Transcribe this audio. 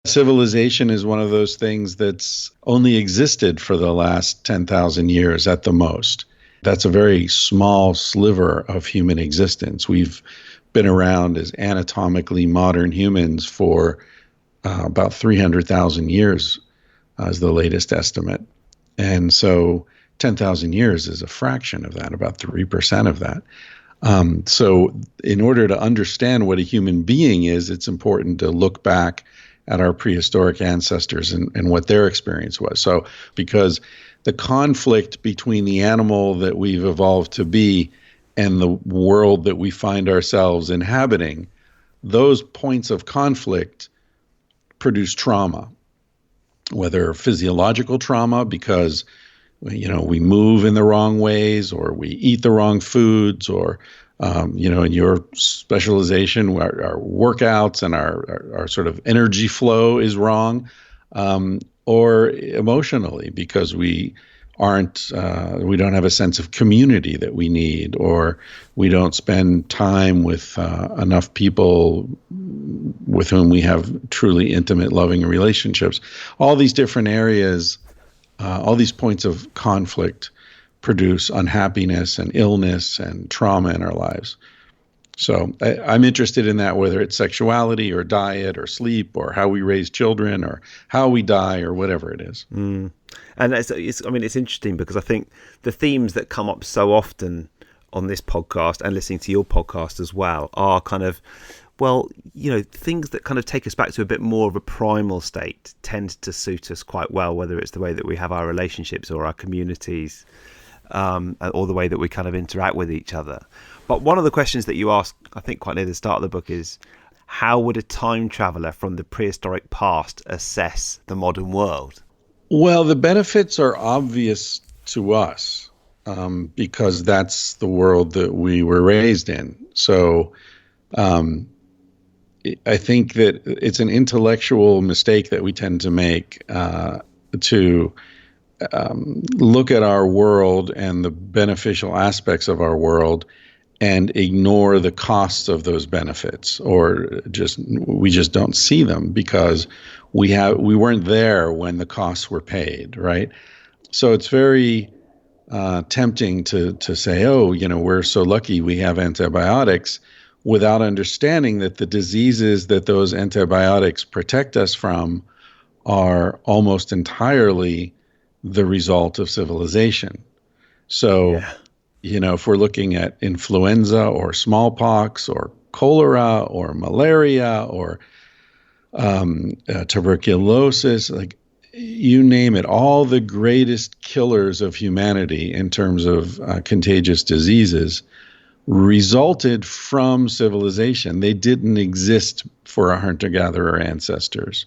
Civilization is one of those things that's only existed for the last 10,000 years at the most. That's a very small sliver of human existence. We've been around as anatomically modern humans for about 300,000 years, is the latest estimate. And so 10,000 years is a fraction of that, about 3% of that. So in order to understand what a human being is, it's important to look back at our prehistoric ancestors and what their experience was. So because the conflict between the animal that we've evolved to be and the world that we find ourselves inhabiting, those points of conflict produce trauma, whether physiological trauma because we move in the wrong ways, or we eat the wrong foods, or in your specialization, our workouts and our sort of energy flow is wrong, or emotionally because we don't have a sense of community that we need, or we don't spend time with enough people with whom we have truly intimate, loving relationships. All these different areas, all these points of conflict produce unhappiness and illness and trauma in our lives. So I'm interested in that, whether it's sexuality or diet or sleep or how we raise children or how we die or whatever it is. And it's interesting because I think the themes that come up so often on this podcast and listening to your podcast as well are kind of, things that kind of take us back to a bit more of a primal state tend to suit us quite well, whether it's the way that we have our relationships or our communities, or the way that we kind of interact with each other. But one of the questions that you ask, I think quite near the start of the book, is how would a time traveler from the prehistoric past assess the modern world? Well, the benefits are obvious to us because that's the world that we were raised in. So I think that it's an intellectual mistake that we tend to make to look at our world and the beneficial aspects of our world and ignore the costs of those benefits, or we just don't see them because we weren't there when the costs were paid, right? So it's very tempting to say, we're so lucky we have antibiotics, without understanding that the diseases that those antibiotics protect us from are almost entirely the result of civilization. So, if we're looking at influenza or smallpox or cholera or malaria or tuberculosis, like you name it, all the greatest killers of humanity in terms of contagious diseases resulted from civilization. They didn't exist for our hunter-gatherer ancestors.